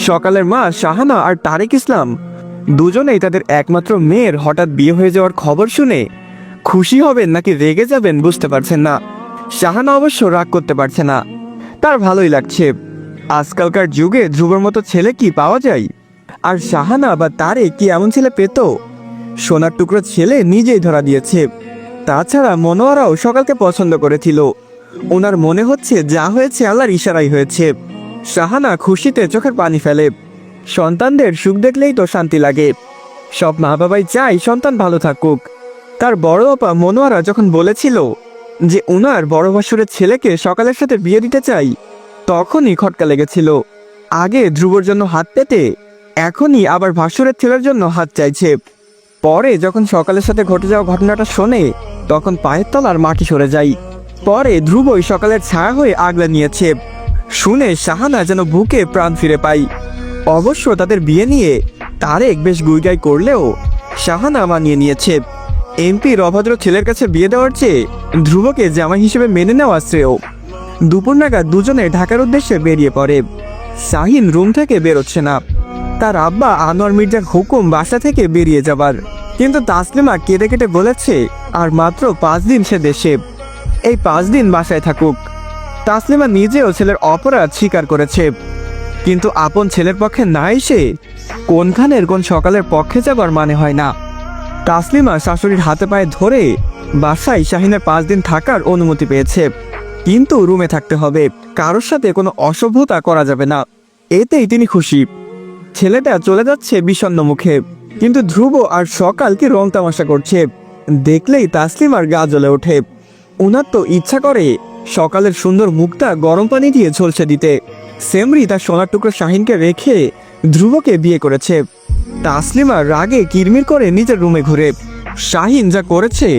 সকালের মা শাহানা আর তারেক ইসলাম দুজনেই তাদের একমাত্র মেয়ের হঠাৎ বিয়ে হয়ে যাওয়ার খবর শুনে খুশি হবেন নাকি রেগে যাবেন বুঝতে পারছেন না। শাহানা অবশ্য রাগ করতে পারছে না, তার ভালোই লাগছে। আজকালকার যুগে ধ্রুবর মতো ছেলে কি পাওয়া যায়? আর শাহানা বা তারেক কি এমন ছেলে পেত? সোনার টুকরো ছেলে নিজেই ধরা দিয়েছে। তাছাড়া মনোয়ারাও সকালকে পছন্দ করেছিল। ওনার মনে হচ্ছে যা হয়েছে আল্লাহর ইশারাই হয়েছে। শাহানা খুশিতে চোখের পানি ফেলে। সন্তানদের সুখ দেখলেই তো শান্তি লাগে। সব মা বাবাই চায় সন্তান ভালো থাকুক। তার বড় আপা মনোয়ারা যখন বলেছিল যে ওনার বড় ভাসুরের ছেলেকে সকালের সাথে বিয়ে দিতে চাই, তখনই খটকা লেগেছিল। আগে ধ্রুবর জন্য হাত পেতে, এখনই আবার ভাসুরের ছেলের জন্য হাত চাইছে। পরে যখন সকালের সাথে ঘটে যাওয়া ঘটনাটা শোনে, তখন পায়ের তলার মাটি সরে যায়। পরে ধ্রুবই সকালের ছায়া হয়ে আগলে নিয়েছে। শুনে শাহানা যেন বুকে প্রাণ ফিরে পাই। অবশ্য তাদের বিয়ে নিয়ে তারেক বেশ গুইগাই করলেও শাহানা মানিয়ে নিয়েছে। এমপির অভদ্র ছেলের কাছে বিয়ে দেওয়ার চেয়ে ধ্রুবকে জামাই হিসেবে মেনে নেওয়া শ্রেয়। দুপুর নাগাদ দুজনে ঢাকার উদ্দেশ্যে বেরিয়ে পড়ে। শাহিন রুম থেকে বেরোচ্ছে না। তার আব্বা আনোয়ার মির্জার হুকুম বাসা থেকে বেরিয়ে যাবার, কিন্তু তাসলিমা কেঁদে কেটে বলেছে আর মাত্র 5 দিন সে দেশে, এই 5 দিন বাসায় থাকুক। তাসলিমা নিজেও ছেলের অপরাধ স্বীকার করেছে, কিন্তু আপন ছেলের পক্ষে না এসে কোনখানের কোন সকালের পক্ষে যাবার মানে হয় না। তাসলিমা শাশুড়ির হাতে পায়ে ধরে বাসায় শাহিনের 5 দিন থাকার অনুমতি পেয়েছে, কিন্তু রুমে থাকতে হবে, কারোর সাথে কোনো অসভ্যতা করা যাবে না। এতেই তিনি খুশি। ছেলেটা চলে যাচ্ছে বিষণ্ণ মুখে, কিন্তু ধ্রুব আর সকাল কি রং তামাশা করছে দেখলেই তাসলিমার গা জ্বলে ওঠে। ওনার তো ইচ্ছা করে সকালের সুন্দর মুখটা গরম পানি দিয়ে ঝলসে দিতে। সেমরি তার সোনার টুকরো শাহিনকে রেখে ধ্রুবকে বিয়ে করেছে। তাসলিমা রাগে কিরমির করে নিজের রুমে ঘুরে। শাহিন যা করেছে,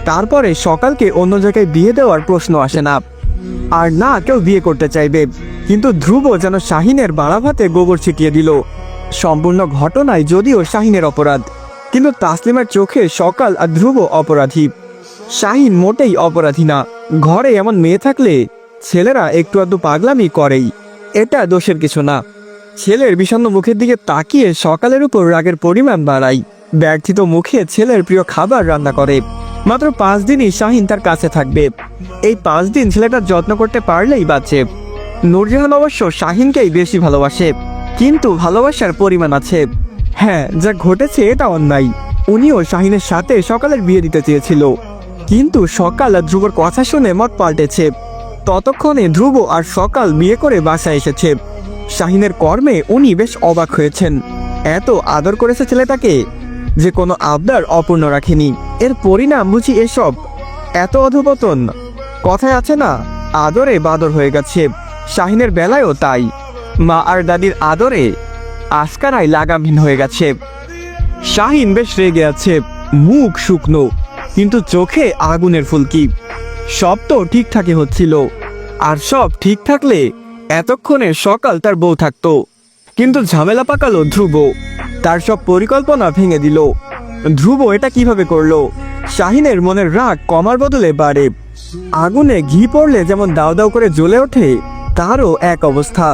তারপরে সকালকে অন্য জায়গায় বিয়ে দেওয়ার প্রশ্ন আসে না। আর না কেউ বিয়ে করতে চাইবে, কিন্তু ধ্রুব যেন শাহিনের বাড়া ভাতে গোবর ছিটিয়ে দিল। সম্পূর্ণ ঘটনায় যদিও শাহিনের অপরাধ, কিন্তু তাসলিমার চোখে সকাল আর ধ্রুব অপরাধী। শাহিন মোটেই অপরাধী না। ঘরে এমন মেয়ে থাকলে ছেলেরা একটু আধটু পাগলামি করেই, এটা দোষের কিছু না। ছেলের বিষণ্ণ মুখের দিকে তাকিয়ে সকালের উপর রাগের পরিমাণ বাড়ায়। ব্যর্থিত মুখে ছেলের প্রিয় খাবার রান্না করে। মাত্র 5 দিনই শাহিন তার কাছে থাকবে। এই 5 দিন ছেলেটার যত্ন করতে পারলেই বাঁচে। নূরজাহান অবশ্য শাহিনকেই বেশি ভালোবাসে, কিন্তু ভালোবাসার পরিমাণ আছে। হ্যাঁ, যা ঘটেছে এটা অন্যায়। উনিও শাহিনের সাথে সকালের বিয়ে দিতে চেয়েছিল, কিন্তু সকাল আর ধ্রুবর কথা শুনে মত পাল্টেছে। ততক্ষণে ধ্রুব আর সকাল বিয়ে করে বাসায় এসেছে। শাহিনের কর্মে উনি বেশ অবাক হয়েছেন। এত আদর করেছে ছেলেটাকে যে কোনো আবদার অপূর্ণ রাখেনি। এর পরিণাম বুঝি এসব? এত অধপতন। কথায় আছে না, আদরে বাদর হয়ে গেছে। শাহিনের বেলায়ও তাই। মা আর দাদির আদরে আস্কারায় লাগামহীন হয়ে গেছে। শাহিন বেশ রেগে আছে, মুখ শুকনো, কিন্তু চোখে আগুনের ফুলকি। সব তো ঠিকঠাকই হচ্ছিল, আর সব ঠিক থাকলে এতক্ষণে সকাল তার বউ থাকতো। কিন্তু ঝামেলা পাকালো ধ্রুব, তার সব পরিকল্পনা ভেঙে দিল। ধ্রুব এটা কিভাবে করলো? শাহিনের মনের রাগ কমার বদলে বাড়ে। আগুনে ঘি পড়লে যেমন দাও দাও করে জ্বলে ওঠে, তারও এক অবস্থা।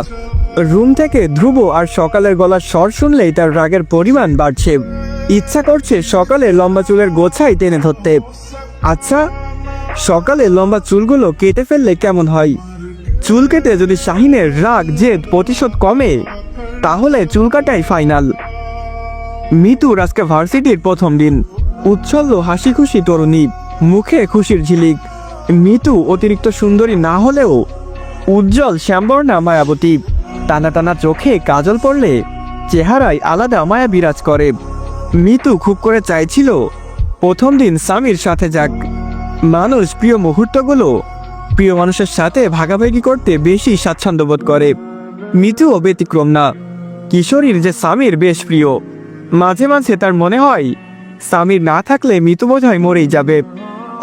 রুম থেকে ধ্রুব আর সকালের গলার স্বর শুনলেই তার রাগের পরিমাণ বাড়ছে। ইচ্ছা করছে সকালের লম্বা চুলের গোছাই টেনে ধরতে। আচ্ছা, সকালের লম্বা চুলগুলো কেটে ফেললে কেমন হয়? চুল কেটে যদি শাহিনের রাগ জেদ প্রতিশোধ কমে, তাহলে চুল কাটাই ফাইনাল। মিতুর আজকে ভার্সিটির প্রথম দিন। উচ্ছল্ল হাসি খুশি তরুণী, মুখে খুশির ঝিলিক। মিতু অতিরিক্ত সুন্দরী না হলেও উজ্জ্বল শ্যামবর্ণা মায়াবতী। টানা টানা চোখে কাজল পড়লে চেহারায় আলাদা মায়া বিরাজ করে। মিতু খুব করে চাইছিল প্রথম দিন স্বামীর সাথে যাক। মানুষ প্রিয় মুহূর্তগুলো প্রিয় মানুষের সাথে ভাগাভাগি করতে বেশি স্বাচ্ছন্দ্য বোধ করে। মিতুও ব্যতিক্রম না। কিশোরীর যে স্বামীর বেশ প্রিয়, মাঝে মাঝে তার মনে হয় স্বামীর না থাকলে মিতু বোধহয় মরেই যাবে।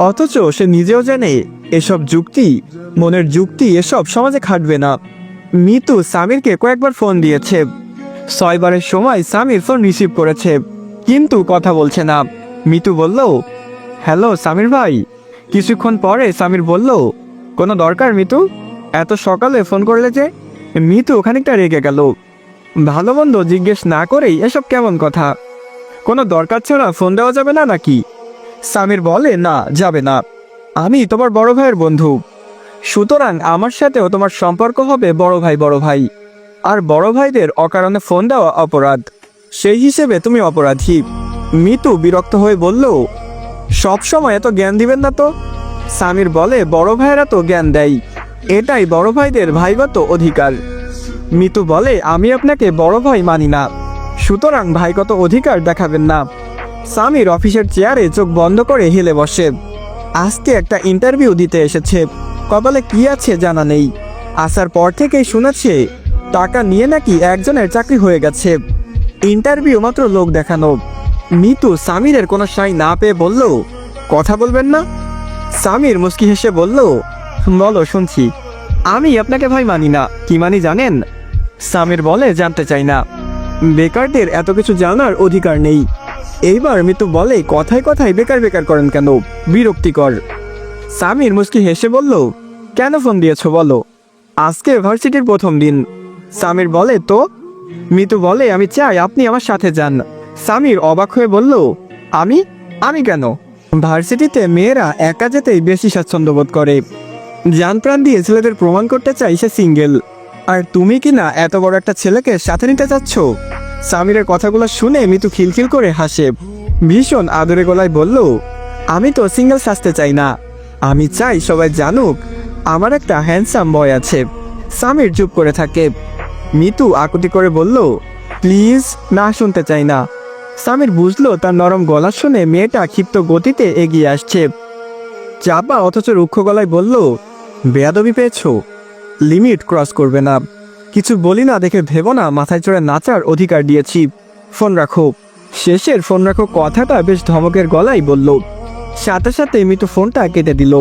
অথচ সে নিজেও জানে এসব যুক্তি, মনের যুক্তি এসব সমাজে খাটবে না। মিতু স্বামীরকে কয়েকবার ফোন দিয়েছে। 6 বারের সময় স্বামীর ফোন রিসিভ করেছে, কিন্তু কথা বলছে না। মিতু বলল, হ্যালো সামির ভাই। কিছুক্ষণ পরে সামির বলল, কোনো দরকার মিতু? এত সকালে ফোন করলে যে? মিতু খানিকটা রেগে গেল। ভালো মন্দ জিজ্ঞেস না করেই এসব কেমন কথা? কোনো দরকার ছাড়া ফোন দেওয়া যাবে না নাকি? সামির বলে, না, যাবে না। আমি তোমার বড় ভাইয়ের বন্ধু, সুতরাং আমার সাথেও তোমার সম্পর্ক হবে বড় ভাই বড় ভাই। আর বড় ভাইদের অকারণে ফোন দেওয়া অপরাধ, সেই হিসেবে তুমি অপরাধী। মিতু বিরক্ত হয়ে বলল, সব সময় এত জ্ঞান দিবেন না তো। সামির বলে, বড় ভাইয়েরা তো জ্ঞান দেয়, এটাই বড় ভাইদের ভাইগত অধিকার। মিতু বলে, আমি আপনাকে বড় ভাই মানি না, সুতরাং ভাইগত অধিকার দেখাবেন না। সামির অফিসের চেয়ারে চোখ বন্ধ করে হেলে বসে। আজকে একটা ইন্টারভিউ দিতে এসেছে, কপালে কি আছে জানা নেই। আসার পর থেকেই শুনেছে টাকা নিয়ে নাকি একজনের চাকরি হয়ে গেছে। ইন্টারভিউ মাত্র লোক দেখানো। মিতু সামিরের কোনো সাই না পেয়ে বলল, কথা বলবেন না? সামির মুস্কি হেসে বলল, বলো, শুনছি। আমি আপনাকে ভাই মানি না। কি মানি জানেন? সামির বলে, জানতে চাই না, বেকারদের এত কিছু জানার অধিকার নেই। এইবার মিতু বলে, কথায় কথায় বেকার বেকার করেন কেন, বিরক্তিকর। সামির মুস্কি হেসে বলল, কেন ফোন দিয়েছো বলো? আজকে ভার্সিটির প্রথম দিন। সামির বলে, তো? মিতু বলে, আমি চাই আপনি আমার সাথে যান। সামির অবাক হয়ে বলল, আমি আমি কেন? ভার্সিটিতে মেয়েরা একা যেতেই বেশি স্বাচ্ছন্দ্য বোধ করে। জান প্রাণ দিয়ে ছেলেদের প্রমাণ করতে চাই সে সিঙ্গেল, আর তুমি কি না এত বড় একটা ছেলেকে সাথে নিতে চাচ্ছ? সামিরের কথাগুলো শুনে মিতু খিলখিল করে হাসে, ভীষণ আদরে গলায় বলল, আমি তো সিঙ্গেল সাজতে চাই না, আমি চাই সবাই জানুক আমার একটা হ্যান্ডসাম বয় আছে। সামির চুপ করে থাকে। মিতু আকুতি করে বলল, প্লিজ, না, শুনতে চাই না। সামির বুঝলো তার নরম গলা শুনে মেয়েটা ক্ষিপ্ত গতিতে এগিয়ে আসছে। চাপা অথচ রুক্ষ গলায় বলল, বেয়াদবি পেয়েছো, লিমিট ক্রস করবে না। কিছু বলি না দেখে ভেবো না মাথায় চড়ে নাচার অধিকার দিয়েছি। ফোন রাখো। শেষের ফোন রাখো কথাটা বেশ ধমকের গলায় বলল। সাথে সাথে মিতু ফোনটা কেটে দিল।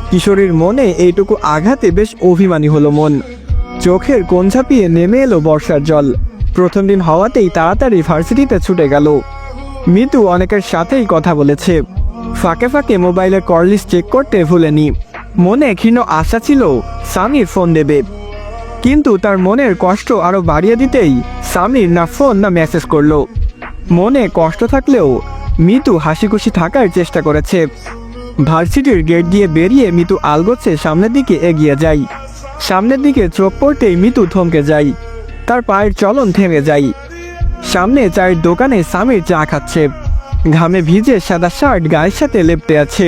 কিশোরীর মনে এইটুকু আঘাতে বেশ অভিমানী হলো মন। চোখের কোণ ঝাঁপিয়ে নেমে এলো বর্ষার জল। প্রথম দিন হওয়াতেই তাড়াতাড়ি ভার্সিটিতে ছুটে গেল। মিতু অনেকের সাথেই কথা বলেছে, ফাঁকে ফাঁকে মোবাইলের কল লিস্ট চেক করতে ভুলেনি। মনে ক্ষীণ আশা ছিল সামির ফোন দেবে, কিন্তু তার মনের কষ্ট আরো বাড়িয়ে দিতেই সামির না ফোন না মেসেজ করলো। মনে কষ্ট থাকলেও মিতু হাসি খুশি থাকার চেষ্টা করেছে। ভার্সিটির গেট দিয়ে বেরিয়ে মিতু আলগোছে সামনের দিকে এগিয়ে যায়। সামনের দিকে চোখ পড়তেই মিতু থমকে যায়, তার পায়ের চলন থেমে যায়। সামনে চায়ের দোকানে সামির চা খাচ্ছে। ঘামে ভিজে সাদা শার্ট গায়ের সাথে লেপ্টে আছে,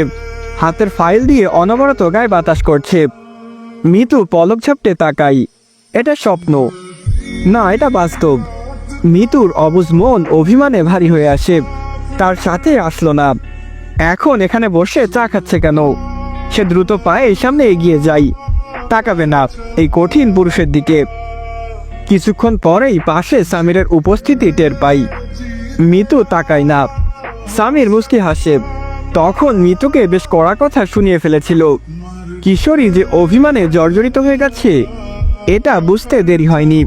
হাতের ফাইল দিয়ে অনবরত গায়ে বাতাস করছে। মিতু পলক ঝাপটে তাকাই, এটা স্বপ্ন না, এটা বাস্তব। মিতুর অবুঝ মন অভিমানে ভারী হয়ে আসে। তার সাথে আসলো না, এখন এখানে বসে চা খাচ্ছে কেন? সে দ্রুত পায়ে সামনে এগিয়ে যায়, তাকাবে না এই কঠিন পুরুষের দিকে। কিছুক্ষণ পরেই পাশে সামিরের উপস্থিতি টের পাই। মিতু তাকায় না। সামির মুস্কি হাসে। তখন মিতুকে বেশ কড়া কথা শুনিয়ে ফেলেছিল। কিশোরী যে অভিমানে জর্জরিত হয়ে গেছে এটা বুঝতে দেরি হয়নি।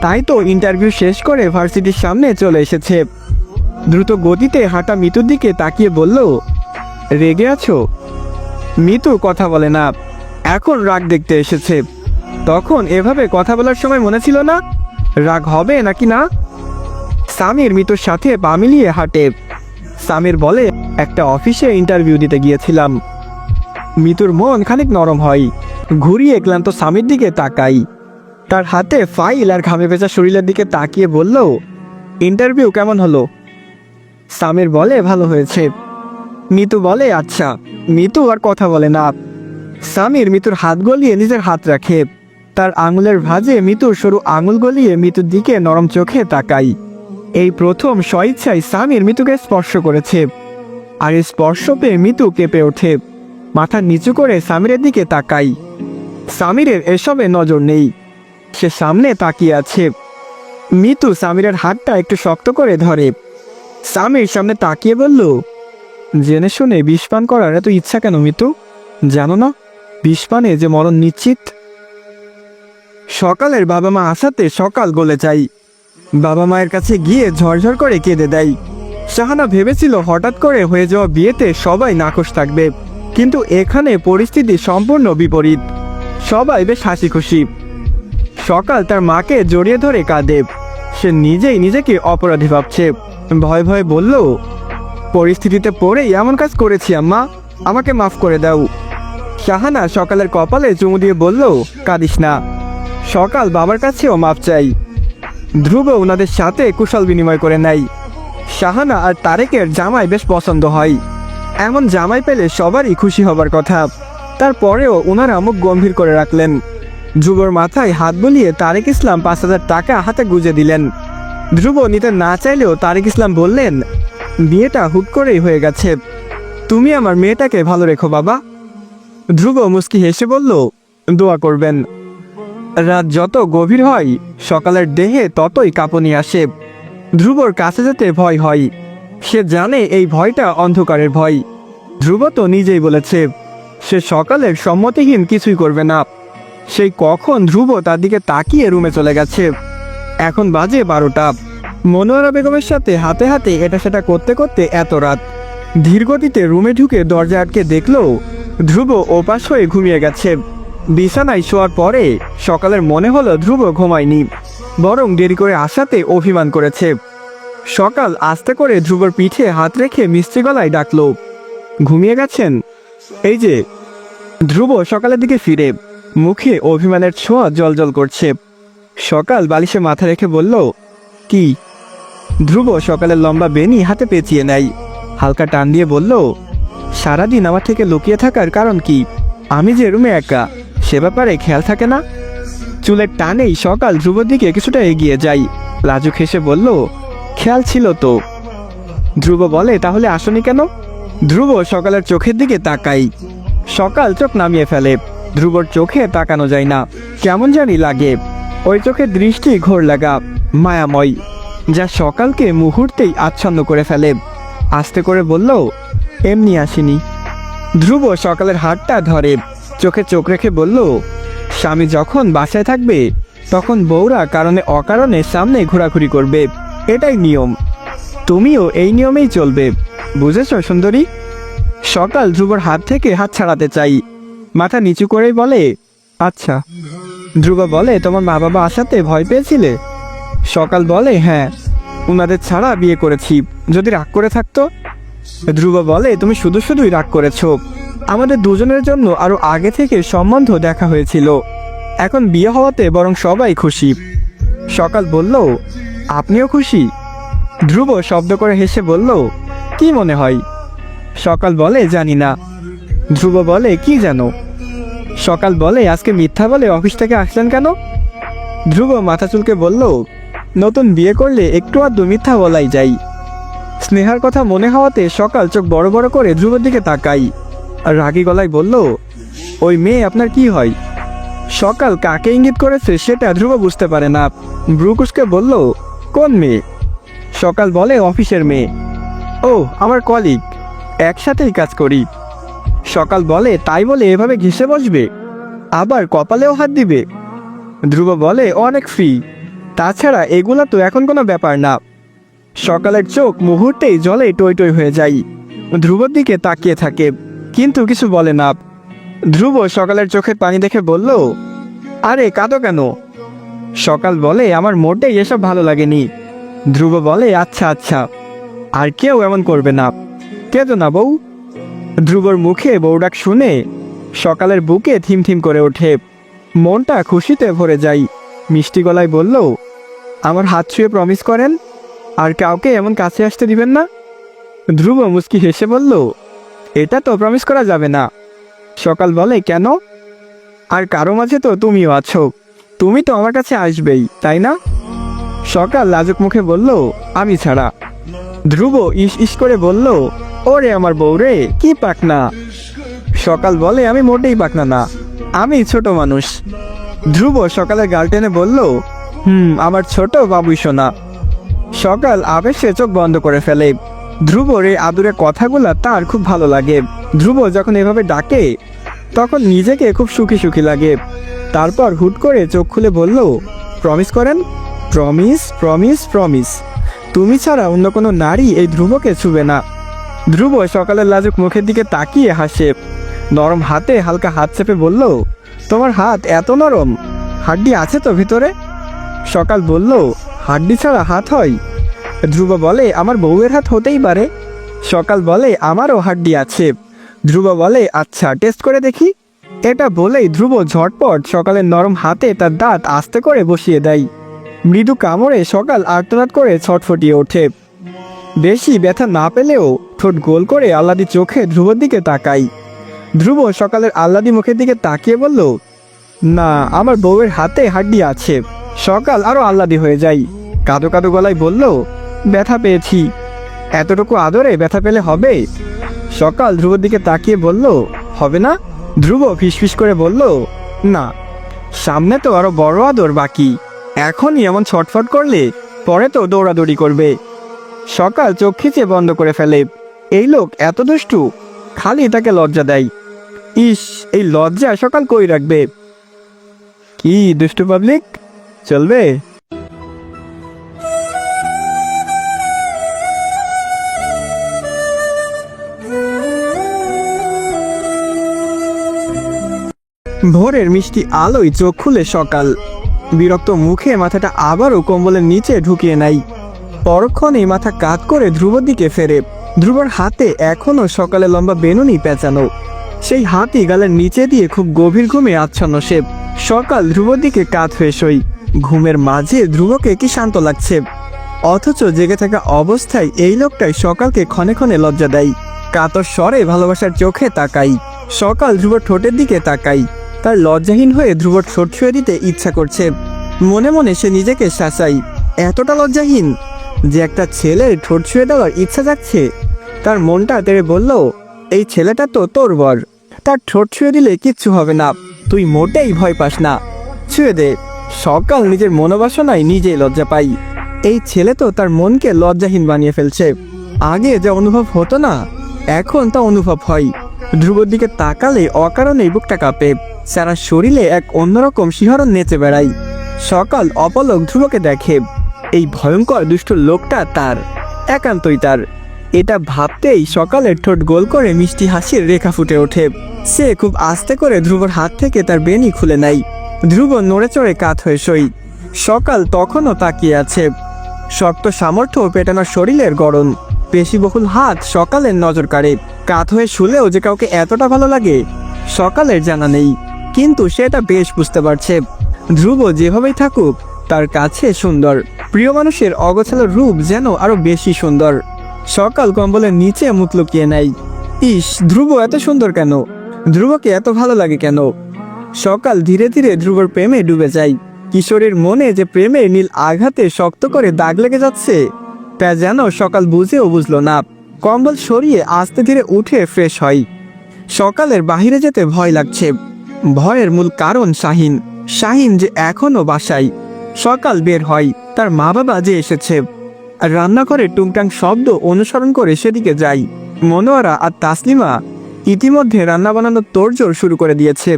তাই তো ইন্টারভিউ শেষ করে ভার্সিটির সামনে চলে এসেছে। দ্রুত গতিতে হাঁটা মিতুর দিকে তাকিয়ে বলল, রেগে আছো? মিতু কথা বলে না, এখন রাগ দেখতে এসেছে। তখন এভাবে কথা বলার সময় মনে ছিল না রাগ হবে নাকি না। সামির মিতুর সাথে পা মিলিয়ে হাঁটে। সামির বলে, একটা অফিসে ইন্টারভিউ দিতে গিয়েছিলাম। মিতুর মন খানিক নরম হয়, ঘুরিয়ে ক্লান্ত সামির দিকে তাকাই। তার হাতে ফাইল আর ঘামে ভেজা শরীরের দিকে তাকিয়ে বলল, ইন্টারভিউ কেমন হলো? সামির বলে, ভালো হয়েছে। মিতু বলে, আচ্ছা। মিতু আর কথা বলে না। সামির মিতুর হাত গলিয়ে নিজের হাত রাখে। তার আঙুলের ভাঁজে মিতুর সরু আঙুল গলিয়ে মিতুর দিকে নরম চোখে তাকাই। এই প্রথম স্বইচ্ছায় সামির মিতুকে স্পর্শ করেছে, আর এই স্পর্শ পেয়ে মিতু কেঁপে ওঠে। মাথা নিচু করে সামিরের দিকে তাকাই। সামিরের এসবে নজর নেই, সে সামনে তাকিয়ে আছে। মিতু সামিরের হাতটা একটু শক্ত করে ধরে। সামির সামনে তাকিয়ে বলল, জেনে শুনে বিষ পান করার এত ইচ্ছা কেন মিতু? জানো না বিষ পানে যে মরণ নিশ্চিত? সকালের বাবা মা আসাতে সকাল গলে যায়। বাবা মায়ের কাছে গিয়ে ঝরঝর করে কেঁদে দেয়। শাহানা ভেবেছিল হঠাৎ করে হয়ে যাওয়া বিয়েতে সবাই নাখোশ থাকবে, কিন্তু এখানে পরিস্থিতি সম্পূর্ণ বিপরীত। সবাই বেশ হাসি খুশি। সকাল তার মাকে জড়িয়ে ধরে কাঁদে। সে নিজেই নিজেকে অপরাধী ভাবছে। ভয় ভয়ে বলল, পরিস্থিতিতে পড়েই এমন কাজ করেছি আম্মা, আমাকে মাফ করে দাও। শাহানা সকালের কপালে চুমু দিয়ে বলল, কাঁদিস না। সকাল বাবার কাছেও মাপ চাই। ধ্রুব ওনাদের সাথে কুশল বিনিময় করে নেয়। শাহানা আর তারেকের জামাই বেশ পছন্দ হয়। এমন জামাই পেলে সবারই খুশি হবার কথা। তারপরেও ওনারা মুখ গম্ভীর করে রাখলেন। ধ্রুবর মাথায় হাত বুলিয়ে তারেক ইসলাম 5,000 টাকা হাতে গুঁজে দিলেন। ধ্রুব নিতে না চাইলেও তারেক ইসলাম বললেন, বিয়েটা হুট করেই হয়ে গেছে, তুমি আমার মেয়েটাকে ভালো রেখো বাবা। ধ্রুব মুস্কি হেসে বলল, দোয়া করবেন। রাত যত গভীর হয় সকালের দেহে ততই কাঁপুনি আসে। ধ্রুবর কাছে যেতে ভয় হয়। সে জানে এই ভয়টা অন্ধকারের ভয়। ধ্রুব তো নিজেই বলেছে সে সকালের সম্মতিহীন কিছুই করবে না। সেই কখন ধ্রুব তার দিকে তাকিয়ে রুমে চলে গেছে। এখন বাজে 12টা। মনোয়ারা বেগমের সাথে হাতে হাতে এটা সেটা করতে করতে এত রাত। ধীরগতিতে রুমে ঢুকে দরজা আটকে দেখলো ধ্রুব ওপাশ হয়ে ঘুমিয়ে গেছে। বিছানায় শোয়ার পরে সকালের মনে হলো ধ্রুব ঘুমায়নি, বরং দেরি করে আসাতে অভিমান করেছে। সকাল আস্তে করে ধ্রুবর পিঠে হাত রেখে মিষ্টি গলায় ডাকলো, ঘুমিয়ে গেছেন? এই যে। ধ্রুব সকালের দিকে ফিরে, মুখে অভিমানের ছোঁয়া জলজল করছে। সকাল বালিশে মাথা রেখে বলল, কি? ধ্রুব সকালের লম্বা বেনি হাতে পেঁচিয়ে নেয়, হালকা টান দিয়ে বলল, সারাদিন আমার থেকে লুকিয়ে থাকার কারণ কি? আমি যে রুমে একা, সে ব্যাপারে খেয়াল থাকে না? চুলের টানেই সকাল ধ্রুবর দিকে কিছুটা এগিয়ে যাই, লাজুক হেসে বলল, খেয়াল ছিল তো। ধ্রুব বলে, তাহলে আসনি কেন? ধ্রুব সকালের চোখের দিকে তাকাই। সকাল চোখ নামিয়ে ফেলে। ধ্রুবর চোখে তাকানো যায় না, কেমন জানি লাগে। ওই চোখের দৃষ্টি ঘোর লাগা, মায়াময়, যা সকালকে মুহূর্তেই আচ্ছন্ন করে ফেলে। আস্তে করে বলল, এমনি আসিনি। ধ্রুব সকালের হাতটা ধরে, চোখে চোখ রেখে বলল, স্বামী যখন বাসায় থাকবে তখন বউরা কারণে অকারণে সামনে ঘোরাঘুরি করবে, এটাই নিয়ম। তুমিও এই নিয়মেই চলবে, বুঝেছ সুন্দরী? সকাল ধ্রুবর হাত থেকে হাত ছাড়াতে চাই, মাথা নিচু করেই বলে, আচ্ছা। ধ্রুব বলে, তোমার মা বাবা আসাতে ভয় পেয়েছিলে? সকাল বলে, হ্যাঁ, উনাদের ছাড়া বিয়ে করেছি, যদি রাগ করে থাকতো। ধ্রুব বলে, তুমি শুধু শুধুই রাগ করেছ। আমাদের দুজনের জন্য আরো আগে থেকে সম্বন্ধ দেখা হয়েছিল, এখন বিয়ে হওয়াতে বরং সবাই খুশি। সকাল বলল, আপনিও খুশি? ধ্রুব শব্দ করে হেসে বলল, কি মনে হয়? সকাল বলে, জানি না। ধ্রুব বলে, কি জানো? সকাল বলে, আজকে মিথ্যা বলে অফিস থেকে আসলেন কেন? ধ্রুব মাথা চুলকে বলল, নতুন বিয়ে করলে একটু আধটু মিথ্যা বলাই যায়। স্নেহার কথা মনে হওয়াতে সকাল চোখ বড় বড় করে ধ্রুবের দিকে তাকাই, আর রাগী গলায় বলল, ওই মেয়ে আপনার কি হয়? সকাল কাকে ইঙ্গিত করেছে সেটা ধ্রুব বুঝতে পারে না, ব্রুকুসকে বলল, কোন মেয়ে? সকাল বলে, অফিসের মেয়ে। ও, আমার কলিগ, একসাথেই কাজ করি। সকাল বলে, তাই বলে এভাবে ঘেঁষে বসবে, আবার কপালেও হাত দিবে? ধ্রুব বলে, অনেক ফ্রি, তাছাড়া এগুলো তো এখন কোনো ব্যাপার না। সকালের চোখ মুহূর্তেই জলে টই টই হয়ে যায়। ধ্রুবর দিকে তাকিয়ে থাকে, কিন্তু কিছু বলে না। ধ্রুব সকালের চোখের পানি দেখে বলল, আরে কাঁদো কেন? সকাল বলে, আমার মোটেই এসব ভালো লাগেনি। ধ্রুব বলে, আচ্ছা আচ্ছা, আর কেউ এমন করবে না, কেঁদো না বউ। ধ্রুবর মুখে বউ ডাক শুনে সকালের বুকে থিমথিম করে ওঠে, মনটা খুশিতে ভরে যায়। মিষ্টি গলায় বলল, আমার হাত ছুঁয়ে প্রমিস করেন, আর কাউকে এমন কাছে আসতে দিবেন না। ধ্রুব মুস্কি হেসে বলল, এটা তো প্রমিস করা যাবে না। সকাল বলে, কেন? আর কারো মাঝে তো তুমিও আছো, তুমি তো আমার কাছে আসবেই, তাই না? সকাল লাজুক মুখে বলল, আমি ছাড়া। ধ্রুব ইস ইস করে বলল, ওরে আমার বউ রে, কি পাকনা। সকাল বলে, আমি মোটেই পাকনা না, আমি ছোট মানুষ। ধ্রুব সকালের গাল টেনে বলল, আমার ছোট বাবুই সোনা। সকাল আবেশে চোখ বন্ধ করে ফেলে। ধ্রুবর এই আদুরে কথাগুলা তার খুব ভালো লাগে। ধ্রুব যখন এভাবে ডাকে তখন নিজেকে খুব সুখী সুখী লাগে। তারপর হুট করে চোখ খুলে বলল, প্রমিস করেন। Promise, promise, promise. তুমি ছাড়া অন্য কোনো নারী এই ধ্রুবকে ছুবে না। ধ্রুব সকালের লাজুক মুখের দিকে তাকিয়ে হাসে, নরম হাতে হালকা হাত চেপে বলল, তোমার হাত এত নরম, হাড্ডি আছে তো ভেতরে? সকাল বলল, হাড্ডি ছাড়া হাত হয়? ধ্রুব বলে, আমার বউয়ের হাত হতেই পারে। সকাল বলে, আমারও হাড্ডি আছে। ধ্রুব বলে, আচ্ছা টেস্ট করে দেখি। এটা বলেই ধ্রুব ঝটপট সকালের নরম হাতে তার দাঁত আস্তে করে বসিয়ে দেয়। মৃদু কামড়ে সকাল আর্তনাদ করে ছটফটিয়ে ওঠে। বেশি ব্যথা না পেলেও ঠোঁট গোল করে আহ্লাদি চোখে ধ্রুবর দিকে তাকাই। ধ্রুব সকালের আহ্লাদি মুখের দিকে তাকিয়ে বলল, না, আমার বউয়ের হাতে হাড্ডি আছে। সকাল আরো আহ্লাদি হয়ে যায়, কাঁদো কাঁদো গলায় বলল, ব্যথা পেয়েছি। এতটুকু আদরে ব্যথা পেলে হবে? সকাল ধ্রুবর দিকে তাকিয়ে বলল, হবে না? ধ্রুব ফিসফিস করে বলল, না, সামনে তো আরো বড় আদর বাকি। এখনই এমন ছটফট করলে পরে তো দৌড়াদৌড়ি করবে। সকাল চোখ খিচে বন্ধ করে ফেলে। এই লোক এত দুষ্টু, খালি তাকে লজ্জা দেয়। ইস, এই লজ্জা সকাল কই রাখবে? কি দুষ্টু পাবলিক, চলবে? ভোরের মিষ্টি আলোয় চোখ খুলে সকাল। বিরক্ত মুখে মাথাটা আবারও কম্বলের নিচে ঢুকিয়ে নেয়। পরক্ষণেই মাথা কাত করে ধ্রুবর দিকে ফেরে। ধ্রুবর হাতে এখনো সকালে লম্বা বেনুনি পেঁচানো, সেই হাতই গালের নিচে দিয়ে খুব গভীর ঘুমে আচ্ছন্ন সে। সকাল ধ্রুবর দিকে কাত হয়ে শোয়। ঘুমের মাঝে ধ্রুবকে কি শান্ত লাগছে, অথচ জেগে থাকা অবস্থায় এই লোকটাই সকালকে ক্ষণে ক্ষণে লজ্জা দেয়। কাতর স্বরে ভালোবাসার চোখে তাকাই। সকাল ধ্রুবর ঠোঁটের দিকে তাকাই। তার লজ্জাহীন হয়ে ধ্রুবর ঠোঁট ছুঁয়ে দিতে ইচ্ছা করছে। মনে মনে সে নিজেকে শাসাই, এতটা লজ্জাহীন যে একটা ছেলের ঠোঁট ছুঁয়ে দেওয়ার ইচ্ছা যাচ্ছে। তার মনটা তেড়ে বলল, এই ছেলেটা তো তোর বর, তার ঠোঁট ছুঁয়ে দিলে কিচ্ছু হবে না, তুই মোটেই ভয় পাস না, ছুঁয়ে দে। সকাল নিজের মনোবাসনায় নিজেই লজ্জা পাই। এই ছেলে তো তার মনকে লজ্জাহীন বানিয়ে ফেলছে। আগে যা অনুভব হতো না, এখন তা অনুভব হয়। ধ্রুবর দিকে তাকালে অকারণেই বুকটা কাঁপে, সারা শরীরে এক অন্যরকম শিহরণ নেচে বেড়ায়। সকাল অপলক ধ্রুবকে দেখে। এই ভয়ঙ্কর দুষ্ট লোকটা তার, একান্তই তার। এটা ভাবতেই সকালের ঠোঁট গোল করে মিষ্টি হাসির রেখা ফুটে ওঠে। সে খুব আস্তে করে ধ্রুবর হাত থেকে তার বেনি খুলে নেয়। ধ্রুব নড়ে চড়ে কাত হয়ে শোয়। সকাল তখনও তাকিয়ে আছে। শক্ত সামর্থ্য পেটানোর শরীরের গড়ন, পেশিবহুল হাত সকালের নজর কাড়ে। কাত হয়ে শুলেও যে কাউকে এতটা ভালো লাগে সকালের জানা নেই, কিন্তু সেটা বেশ বুঝতে পারছে। ধ্রুব যেভাবেই থাকুক তার কাছে সুন্দর। প্রিয় মানুষের অগোছালো রূপ যেন আরো বেশি সুন্দর। সকাল কম্বলের নিচে মুখ লুকিয়ে নেয়। ইস, ধ্রুব এত সুন্দর কেন? ধ্রুবকে এত ভালো লাগে কেন? সকাল ধীরে ধীরে ধ্রুবর প্রেমে ডুবে যায়। কিশোরীর মনে যে প্রেমের নীল আঘাতে শক্ত করে দাগ লেগে যাচ্ছে তা যেন সকাল বুঝেও বুঝলো না। কম্বল সরিয়ে আস্তে ধীরে উঠে ফ্রেশ হয়। সকালের বাহিরে যেতে ভয় লাগছে। ভয়ের মূল কারণ শাহিন। শাহিন যে এখনো বাসায়। সকাল বের হয়, তার মা বাবা যে এসেছে। রান্নাঘরে টুংটাং শব্দ অনুসরণ করে সেদিকে যাই। মনোয়ারা আর তাসলিমা ইতিমধ্যে রান্না বানানোর তোড়জোড় শুরু করে দিয়েছে।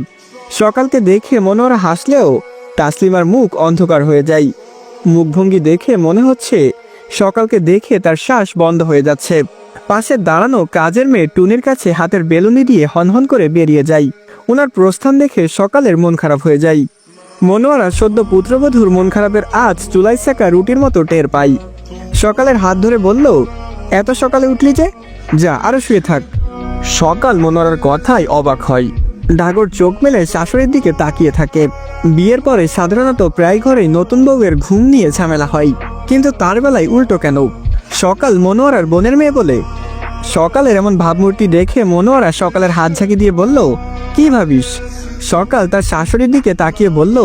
সকালকে দেখে মনোয়ারা হাসলেও তাসলিমার মুখ অন্ধকার হয়ে যায়। মুখভঙ্গি দেখে মনে হচ্ছে সকালকে দেখে তার শ্বাস বন্ধ হয়ে যাচ্ছে। পাশে দাঁড়ানো কাজের মেয়ে টুনির কাছে হাতের বেলুনি দিয়ে হনহন করে বেরিয়ে যায়। ওনার প্রস্থান দেখে সকালের মন খারাপ হয়ে যায়। মনোয়ারা সদ্য পুত্রবধূর মন খারাপের আজ চুলাই সেকা রুটির মতো টের পাই। সকালের হাত ধরে বলল, এত সকালে উঠলি যে, যা আরো শুয়ে থাক। সকাল মনোয়ারার কথায় অবাক হয়। ডাগর চোখ মেলে শাশুড়ির দিকে তাকিয়ে থাকে। বিয়ের পরে সাধারণত প্রায় ঘরেই নতুন বউয়ের ঘুম নিয়ে ঝামেলা হয়, কিন্তু তার বেলায় উল্টো কেন? সকাল মনোয়ারার বোনের মেয়ে বলে। সকালের এমন ভাবমূর্তি দেখে মনোয়ারা সকালের হাত ঝাঁকি দিয়ে বলল, কি ভাবিস? সকাল তার শাশুড়ির দিকে তাকিয়ে বলল,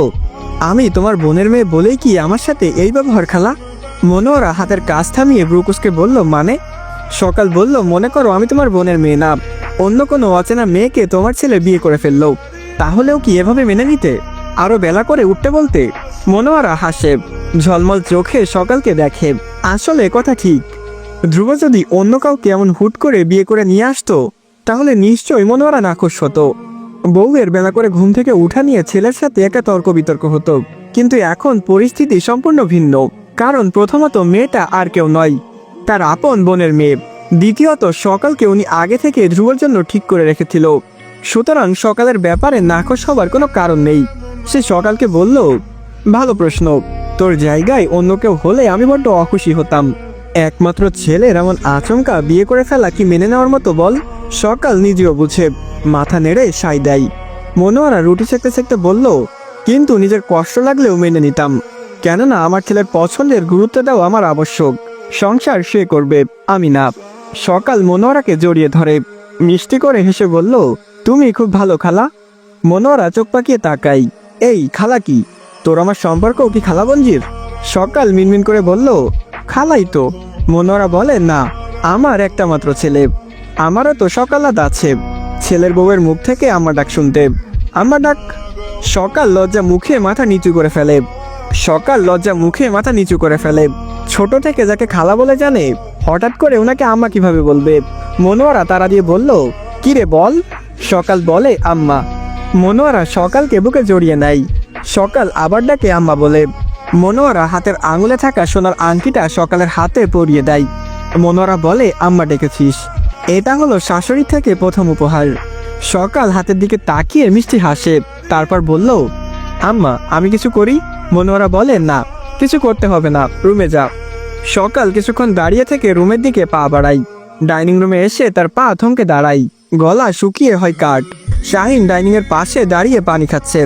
আমি তোমার বোনের মেয়ে বলেই কি আমার সাথে এই ব্যবহার খালা? মনোয়ারা হাতের কাজ থামিয়ে ব্রুকুসকে বলল, মানে? সকাল বলল, মনে করো আমি তোমার বোনের মেয়ে না, অন্য কোনো অচেনা মেয়েকে তোমার ছেলে বিয়ে করে ফেললো, তাহলেও কি এভাবে মেনে নিতে? আরো বেলা করে উঠতে বলতে? মনোয়ারা হাসে, ঝলমল চোখে সকালকে দেখে। আসলে কথা ঠিক। ধ্রুব যদি অন্য কাউকে এমন হুট করে বিয়ে করে নিয়ে আসতো তাহলে নিশ্চয়ই মনোয়ারা নাখোশ হতো। বউয়ের বেলা করে ঘুম থেকে উঠা নিয়ে ছেলের সাথে একটা তর্ক বিতর্ক হতো। কিন্তু এখন পরিস্থিতি সম্পূর্ণ ভিন্ন। কারণ প্রথমত মেয়েটা আর কেউ নয়, তার আপন বোনের মেয়ে। দ্বিতীয়ত সকালকে উনি আগে থেকে ধ্রুবর জন্য ঠিক করে রেখেছিল। সুতরাং সকালের ব্যাপারে নাখোশ হবার কোনো কারণ নেই। সে সকালকে বলল, ভালো প্রশ্ন। তোর জায়গায় অন্য কেউ হলে আমি বড্ড অখুশি হতাম। একমাত্র ছেলের এমন আচমকা বিয়ে করে ফেলা কি মেনে নেওয়ার মতো বল? সকাল নিজেও বুঝে, মাথা নেড়ে সাই দেয়। মনোয়ারা রুটি সেঁকতে সেঁকতে বলল, কিন্তু নিজের কষ্ট লাগলেও মেনে নিতাম, কেননা আমার ছেলের পছন্দের গুরুত্ব দেওয়া আমার আবশ্যক। সংসার সে করবে, আমি না। সকাল মনোয়ারাকে জড়িয়ে ধরে মিষ্টি করে হেসে বলল, তুমি খুব ভালো খালা। মনোয়ারা চোখ পাকিয়ে তাকাই, এই খালা কি? তোর আমার সম্পর্ক কি খালাবঞ্জির? সকাল মিনমিন করে বলল, খালাই তো। মনোয়ারা বলে, না, আমার একটা মাত্র ছেলে। আমারও তো সকালাদ আছে। ছেলের বউয়ের মুখ থেকে আমার ডাক শুনতে। আমার ডাক? সকাল লজ্জা মুখে মাথা নিচু করে ফেলে। ছোট থেকে যাকে খালা বলে জানে, হঠাৎ করে ওনাকে আম্মা কিভাবে বলবে? মনোয়ারা তারা দিয়ে বলল, কি রে বল। সকাল বলে, আম্মা। মনোয়ারা সকালকে বুকে জড়িয়ে নেয়। সকাল আবার ডাকে আম্মা বলে। মনোয়ারা হাতের আঙুলে থাকা সোনার আংটিটা সকালের হাতে পরিয়ে দেয়। মনোয়ারা বলে, আম্মা ডেকেছিস। এটা হলো শাশুড়ি থেকে প্রথম উপহার। সকাল হাতের দিকে তাকিয়ে মিষ্টি হাসে, তারপর বলল, আম্মা আমি কিছু করি? মনোয়ারা বলে, না, কিছু করতে হবে না, রুমে যা। সকাল কিছুক্ষণ দাঁড়িয়ে থেকে রুমের দিকে পা বাড়াই। ডাইনিং রুমে এসে তার পা থমকে দাঁড়াই, গলা শুকিয়ে হয় কাঠ। শাহিন ডাইনিং এর পাশে দাঁড়িয়ে পানি খাচ্ছে।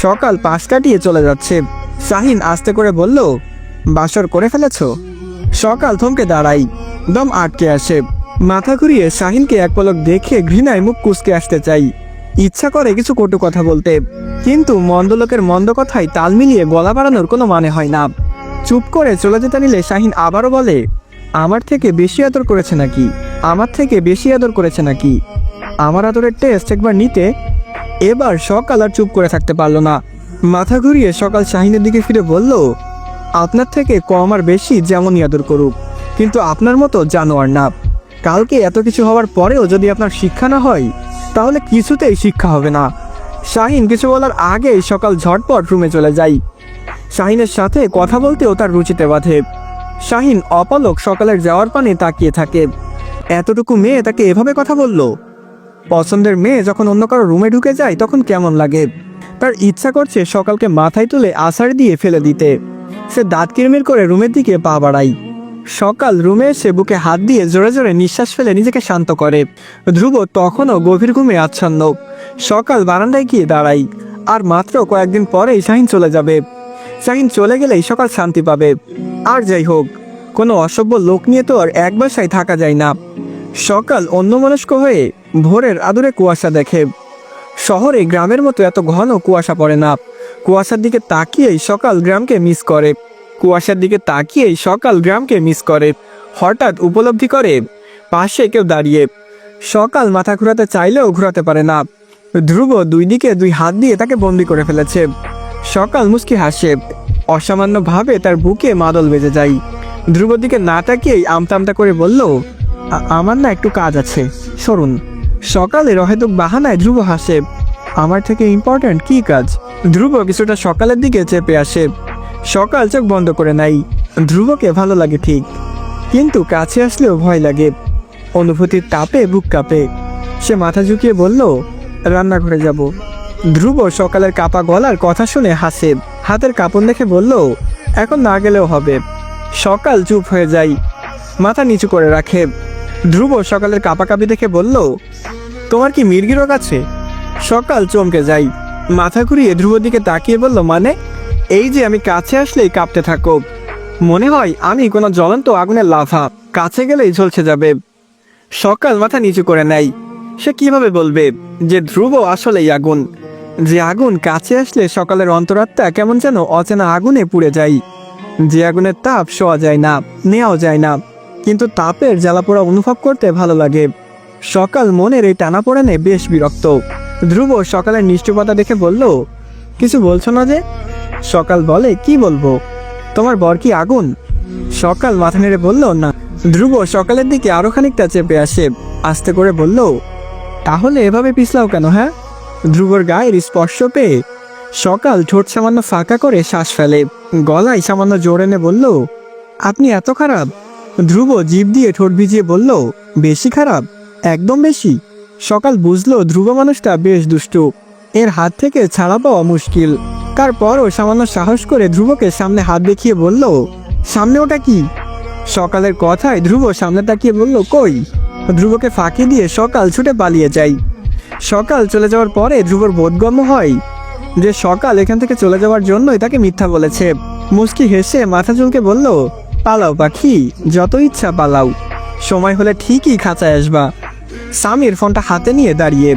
সকাল পাশ কাটিয়ে চলে যাচ্ছে। শাহিন আস্তে করে বলল, বাসর করে ফেলেছ? সকাল থমকে দাঁড়াই, দম আটকে আসে। মাথা ঘুরিয়ে শাহিনকে এক পলক দেখে ঘৃণায় মুখ কুঁচকে আসতে চাই। ইচ্ছা করে কিছু কটু কথা বলতে, কিন্তু মন্দ লোকের মন্দ কথায় তাল মিলিয়ে গলা বাড়ানোর কোনো মানে হয় না। চুপ করে চলে যেতে নিলে শাহিন আবারও বলে, আমার থেকে বেশি আদর করেছে নাকি? আমার আদরের টেস্ট একবার নিতে। এবার সকাল আর চুপ করে থাকতে পারল না। মাথা ঘুরিয়ে সকাল শাহিনের দিকে ফিরে বলল, আপনার থেকে কম আর বেশি যেমনই আদর করুক, কিন্তু আপনার মতো জানোয়ার না। কালকে এত কিছু হওয়ার পরেও যদি আপনার শিক্ষা না হয়, তাহলে কিছুতেই শিক্ষা হবে না। শাহিন কিছু বলার আগেই সকাল ঝটপট রুমে চলে যায়। শাহিনের সাথে কথা বলতেও তার রুচিতে বাধে। শাহিন অপলক সকালের যাওয়ার পানে তাকিয়ে থাকে। এতটুকু মেয়ে তাকে এভাবে কথা বলল। পছন্দের মেয়ে যখন অন্য কারো রুমে ঢুকে যায় তখন কেমন লাগে? তার ইচ্ছা করছে সকালকে মাথায় তুলে আছাড় দিয়ে ফেলে দিতে। সে দাঁত কিরমির করে রুমের দিকে পা বাড়ায়। সকাল রুমে এসে বুকে হাত দিয়ে জোরে জোরে নিঃশ্বাস ফেলে নিজেকে শান্ত করে। ধ্রুব তখনও গভীর ঘুমে আচ্ছন্ন। সকাল বারান্দায় গিয়ে দাঁড়াই। আর মাত্র কয়েকদিন পরেই শাহিন চলে যাবে। শাহিন চলে গেলেই সকাল শান্তি পাবে। আর যাই হোক, কোনো অসভ্য লোক নিয়ে তো আর এক বাসায় থাকা যায় না। সকাল অন্যমনস্ক হয়ে ভোরের আদুরে কুয়াশা দেখে। শহরে গ্রামের মতো এত ঘন কুয়াশা পড়ে না। কুয়াশার দিকে তাকিয়েই সকাল গ্রামকে মিস করে। হঠাৎ উপলব্ধি করে পাশে কেউ দাঁড়িয়ে। সকাল মাথা ঘুরাতে চাইলেও ঘুরাতে পারে না। ধ্রুব দুই দিকে দুই হাত দিয়ে তাকে বন্দি করে ফেলেছে। সকাল মুচকি হাসে। অসামান্যভাবে তার বুকে মাদল বেজে যায়। ধ্রুবর দিকে না তাকিয়েই আমতা আমতা করে বলল, আমার না একটু কাজ আছে, সরুন। সকালের অহেতুক বাহানায় ধ্রুব হাসে। আমার থেকে ইম্পর্ট্যান্ট কি কাজ? ধ্রুব কিছুটা সকালের দিকে চেপে আসে। সকাল চোখ বন্ধ করে নাই। ধ্রুবকে ভালো লাগে ঠিক, কিন্তু কাছে আসলেও ভয় লাগে। অনুভূতির তাপে বুক কাঁপে। সে মাথা ঝুঁকিয়ে বলল, রান্নাঘরে যাব। ধ্রুব সকালের কাপা গলার কথা শুনে হাসে। হাতের কাপড় দেখে বলল, এখন না গেলেও হবে। সকাল চুপ হয়ে যায়, মাথা নিচু করে রাখে। ধ্রুব সকালের কাঁপাকাঁপি দেখে বলল, তোমার কি মির্গি রোগ আছে? সকাল চমকে যায়। মাথা ঘুরিয়ে ধ্রুবর দিকে তাকিয়ে বলল, মানে? এই যে আমি কাছে আসলেই কাঁপতে থাকো, মনে হয় আমি কোনো জ্বলন্ত আগুনের লাভা, কাছে গেলেই ঝলসে যাবে। সকাল মাথা নিচু করে নেয়। সে কিভাবে বলবে যে ধ্রুব আসলেই আগুন? যে আগুন কাছে আসলে সকালের অন্তরাত্মা কেমন যেন অচেনা আগুনে পুড়ে যায়। যে আগুনের তাপ শোয়া যায় না, নেওয়াও যায় না, কিন্তু তাপের জ্বালাপোড়া অনুভব করতে ভালো লাগে। সকাল মনের এই টানাপোড়েনে বেশ বিরক্ত। ধ্রুব সকালের নিষ্ঠুরতা দেখে বলল, কিছু বলছো না যে? সকাল বলে, কি বলবো? তোমার বর কি আগুন? সকাল মাথা নেড়ে বলল, না। ধ্রুব সকালের দিকে আরো খানিকটা চেপে আসে, আস্তে করে বলল, তাহলে এভাবে পিছলাও কেন? হ্যাঁ? ধ্রুবর গায়ের স্পর্শ পেয়ে সকাল ঠোঁট সামান্য ফাঁকা করে শ্বাস ফেলে। গলায় সামান্য জোর এনে বলল, আপনি এত খারাপ? ধ্রুব জিভ দিয়ে ঠোঁট ভিজিয়ে বলল, বেশি খারাপ, একদম বেশি। সকাল বুঝলো ধ্রুব মানুষটা বেশ দুষ্টু। এর হাত থেকে ছাড়া পাওয়া মুশকিল। তারপরও সামান্য সাহস করে ধ্রুবকে সামনে হাত দেখিয়ে বলল, সামনে ওটা কি? সকালের কথায় ধ্রুব সামনে তাকিয়ে বলল, কই? ধ্রুবকে ফাঁকি দিয়ে সকাল ছুটে পালিয়ে যায়। সকাল চলে যাওয়ার পরে ধ্রুবর বোধগম্য হয় যে সকাল এখান থেকে চলে যাওয়ার জন্যই তাকে মিথ্যা বলেছে। মুচকি হেসে মাথা চুলকে বলল, পালাও পাখি, যত ইচ্ছা পালাও, সময় হলে ঠিকই খাঁচায় আসবা। সামির ফোনটা হাতে নিয়ে দাঁড়িয়ে।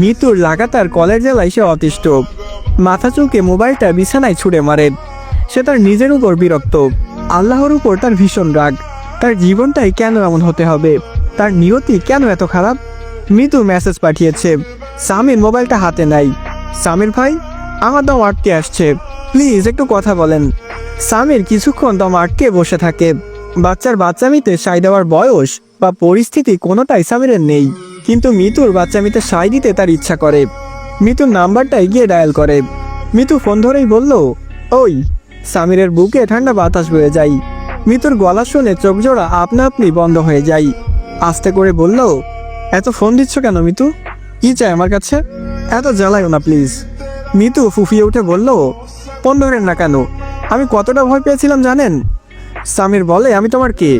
মিতুর লাগাতার কলের জ্বালায় সে অতিষ্ঠ। মাথা চুলকে মোবাইলটা বিছানায় ছুঁড়ে মারে। সে তার নিজের উপর বিরক্ত, আল্লাহর উপর তার ভীষণ রাগ। তার জীবনটাই কেন এমন হতে হবে? তার নিয়তি কেন এত খারাপ? মিতু মেসেজ পাঠিয়েছে। সামির মোবাইলটা হাতে নাই। সামির ভাই, আমার দম আটকে আসছে, প্লিজ একটু কথা বলেন। সামির কিছুক্ষণ দম আটকে বসে থাকে। বাচ্চার বাচ্চামিতে সাই দেওয়ার বয়স বা পরিস্থিতি কোনোটাই সামিরের নেই, কিন্তু মিতুর বাচ্চামিতে সাই দিতে তার ইচ্ছা করে। মিতুর নাম্বারটা গিয়ে ডায়াল করে। মিতু ফোন ধরেই বলল, ওই। সামিরের বুকে ঠান্ডা বাতাস বয়ে যায়। মিতুর গলা শুনে চোখ জোড়া আপনা আপনি বন্ধ হয়ে যায়। আস্তে করে বলল, এত ফোন দিচ্ছ কেন মিতু? কি চাই আমার কাছে? এত জ্বালায়ও না প্লিজ। মিতু ফুফিয়ে উঠে বলল, ফোন ধরেন না কেন? আমি কতটা ভয় পেয়েছিলাম জানেন? সামির বলে, আমি তোমার কে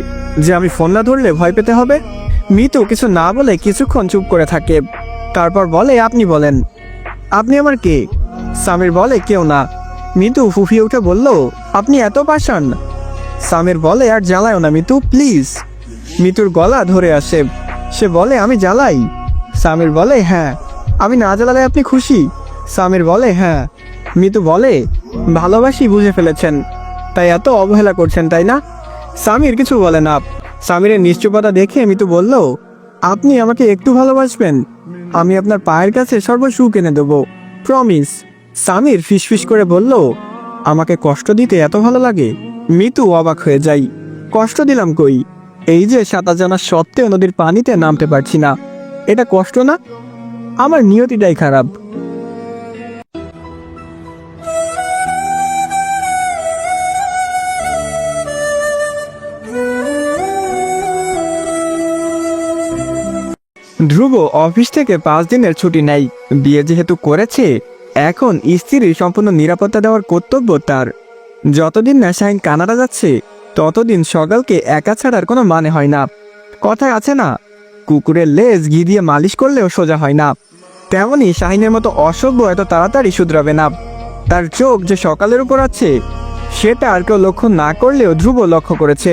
যে আমি ফোন না ধরলে ভয় পেতে হবে? মিতু কিছু না বলে কিছুক্ষণ চুপ করে থাকে। তারপর বলে, আপনি বলেন, আপনি আমার কে? সামির বলে, কেউ না। মিতু ফুফিয়ে উঠে বলল, আপনি এত পাষাণ। সামির বলে, আর জ্বালায়ও না মিতু প্লিজ। মিতুর গলা ধরে আসে। সে বলে, আমি জ্বালাই? সামির বলে, হ্যাঁ। আমি না জ্বালালে আপনি খুশি? সামির বলে, হ্যাঁ। মিতু বলে, ভালোবাসি বুঝে ফেলেছেন, তাই এত অবহেলা করছেন তাই না? সামির কিছু বলে না। সামিরের নিশ্চুপতা দেখে মিতু বলল, আপনি আমাকে একটু ভালোবাসবেন, আমি আপনার পায়ের কাছে সর্বসুখ এনে দেবো, প্রমিস। সামির ফিসফিস করে বলল, আমাকে কষ্ট দিতে এত ভালো লাগে? মিতু অবাক হয়ে যাই। কষ্ট দিলাম কই? এই যে সাঁতার জানার সত্ত্বেও নদীর পানিতে নামতে পারছি না, এটা কষ্ট না? আমার নিয়তিটাই খারাপ। ধ্রুব অফিস থেকে 5 দিনের ছুটি নেয়। বিয়ে যেহেতু করেছে, এখন স্ত্রীর সম্পূর্ণ নিরাপত্তা দেওয়ার কর্তব্য তার। যতদিন না শাহিন কানাডা যাচ্ছে, ততদিন সকালকে একা ছাড়ার কোনো মানে হয় না। কথায় আছে না, কুকুরের লেজ ঘি দিয়ে মালিশ করলেও সোজা হয় না। তেমনি শাহিনের মতো অসভ্য এত তাড়াতাড়ি শুধরাবে না। তার চোখ যে সকালের উপর আছে, সেটা আর কেউ লক্ষ্য না করলেও ধ্রুব লক্ষ্য করেছে।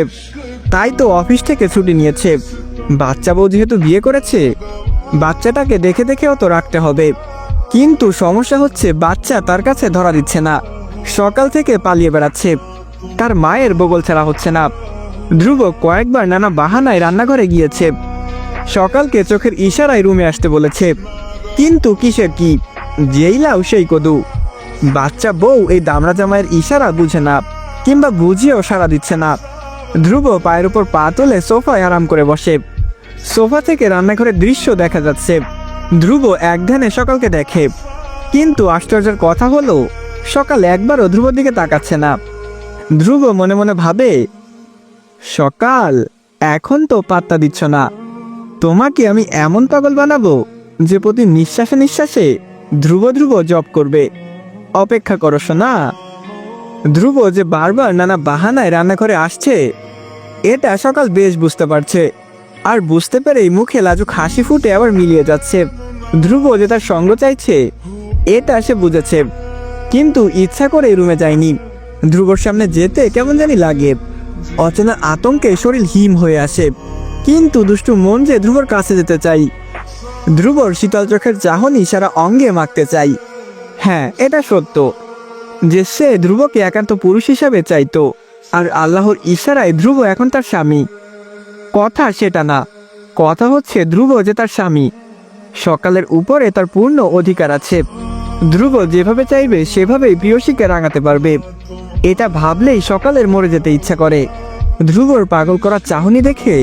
তাই তো অফিস থেকে ছুটি নিয়েছে। বাচ্চা বউ যেহেতু বিয়ে করেছে, বাচ্চাটাকে দেখে দেখেও তো রাখতে হবে। কিন্তু সমস্যা হচ্ছে, বাচ্চা তার কাছে ধরা দিচ্ছে না, সকাল থেকে পালিয়ে বেড়াচ্ছে। তার মায়ের বগল ছাড়া হচ্ছে না। ধ্রুব কয়েকবার নানা বাহানায় রান্নাঘরে গিয়েছে। সকালকে চোখের ইশারায় রুমে আসতে বলেছে, কিন্তু কিসের কি, যেই লাউ সেই কদু। বাচ্চা বউ এই দামড়া জামাইয়ের ইশারা বুঝে না, কিংবা বুঝিয়েও সাড়া দিচ্ছে না। ধ্রুব পায়ের উপর পা তুলে সোফায় আরাম করে বসে। সোফা থেকে রান্নাঘরের দৃশ্য দেখা যাচ্ছে। ধ্রুব এক ধ্যানে সকালকে দেখে, কিন্তু আশ্চর্যের কথা হলো, সকাল একবারও ধ্রুবর দিকে তাকাচ্ছে না। ধ্রুব মনে মনে ভাবে, সকাল এখন তো পাত্তা দিচ্ছ না, তোমাকে আমি এমন পাগল বানাবো যে প্রতি নিঃশ্বাসে নিঃশ্বাসে ধ্রুব ধ্রুব জপ করবে। অপেক্ষা করো শোনা। ধ্রুব যে বারবার নানা বাহানায় রান্নাঘরে আসছে, এটা সকাল বেশ বুঝতে পারছে। আর বুঝতে পেরেই মুখে লাজুক হাসি ফুটে আবার মিলিয়ে যাচ্ছে। ধ্রুব যে তার সঙ্গ চাইছে, এটা সে বুঝেছে, কিন্তু ইচ্ছা করে রুমে যায়নি। ধ্রুবর সামনে যেতে কেমন জানি লাগে। অচেনা আতঙ্কে শরীর হিম হয়ে আসে, কিন্তু দুষ্টু মন যে ধ্রুবর কাছে যেতে চাই। ধ্রুবর শীতল চোখের চাহনি সারা অঙ্গে মাখতে চাই। হ্যাঁ, এটা সত্য যে সে ধ্রুবকে একান্ত পুরুষ হিসাবে চাইতো, আর আল্লাহর ইশারায় ধ্রুব এখন তার স্বামী। কথা সেটা না, কথা হচ্ছে ধ্রুব যে তার স্বামী, সকালের উপরে তার পূর্ণ অধিকার আছে। ধ্রুব যেভাবে চাইবে সেভাবেই প্রিয়সীকে রাঙাতে পারবে। এটা ভাবলেই সকালের মরে যেতে ইচ্ছা করে। ধ্রুবর পাগল করা চাহনি দেখে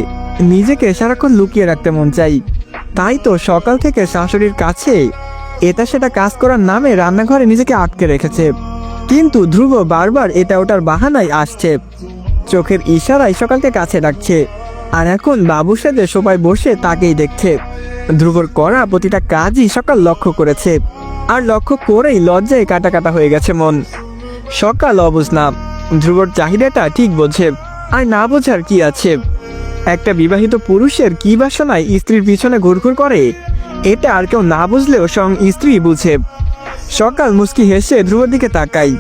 নিজেকে সারাক্ষণ লুকিয়ে রাখতে মন চাই। তাই তো সকাল থেকে শাশুড়ির কাছে এটা সেটা কাজ করার নামে রান্নাঘরে নিজেকে আটকে রেখেছে। কিন্তু ধ্রুব বারবার এটা ওটার বাহানায় আসছে, চোখের ইশারায় সকালকে কাছে ডাকছে, আর এখন বাবুর সাথে সবাই বসে তাকেই দেখছে। ধ্রুবর করা প্রতিটা কাজই সকাল লক্ষ্য করেছে। আর লক্ষ্য করেই লজ্জায় কাটা কাটা হয়ে গেছে মন। সকাল অবুঝ না, ধ্রুবর চাহিদাটা ঠিক বোঝে, আর না বোঝার কি আছে। একটা বিবাহিত পুরুষের কি বাসনায় স্ত্রীর পিছনে ঘুরঘুর করে, এটা আর কেউ না বুঝলেও স্বয়ং স্ত্রী বুঝে। সকাল মুচকি হেসে ধ্রুবর দিকে তাকাই।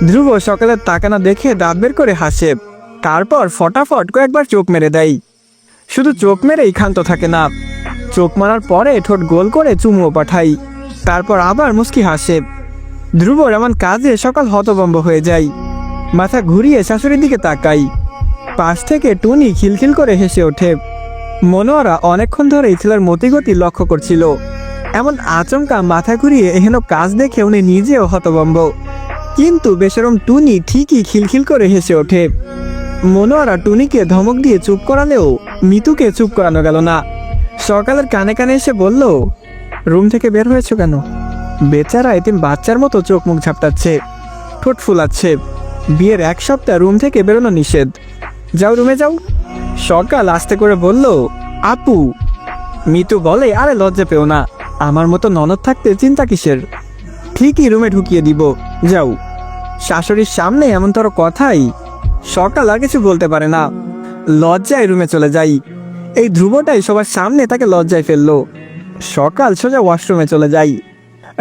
ধ্রুব সকালের তাকানা দেখে দাঁত বের করে হাসে, তারপর ফটাফট কয়েকবার চোখ মেরে দেয়। শুধু চোখ মেরেই ক্ষান্ত থাকে না, চোখ মারার পরে ঠোঁট গোল করে চুমুও পাঠাই, তারপর আবার মুচকি হাসে। ধ্রুবর এমন কাজে সকাল হতভম্ব হয়ে যায়। মাথা ঘুরিয়ে শাশুড়ির দিকে তাকাই। পাশ থেকে টুনি খিলখিল করে হেসে ওঠে। মনোয়ারা অনেকক্ষণ ধরেই ছেলের মতিগতি লক্ষ্য করছিল। এমন আচমকা মাথা ঘুরিয়ে এহেন কাজ দেখে উনি নিজেও হতভম্ব, কিন্তু বেশরম টুনি ঠিকই খিলখিল করে হেসে ওঠে। মনোয়ারা টুনিকে ধমক দিয়ে চুপ করালেও মিতুকে চুপ করানো গেল না। সকালের কানে কানে এসে বলল, রুম থেকে বের হয়েছো কেন? বেচারা এতিম বাচ্চার মতো চোখ মুখ ঝাপটাচ্ছে, ঠোঁট ফুলাচ্ছে। বিয়ের 1 সপ্তাহ রুম থেকে বেরোনো নিষেধ, যাও রুমে যাও। সকাল আস্তে করে বলল, আপু। মিতু বলে, আরে লজ্জা পেও না, আমার মতো ননদ থাকতে চিন্তা কিসের, ঠিকই রুমে ঢুকিয়ে দিব, যাও। শাশুড়ির সামনে এমনতর কথাই সকাল আর কিছু বলতে পারে না, লজ্জায় রুমে চলে যাই। এই ধ্রুবটাই সবার সামনে তাকে লজ্জায় ফেললো। সকাল সোজা ওয়াশরুমে চলে যাই।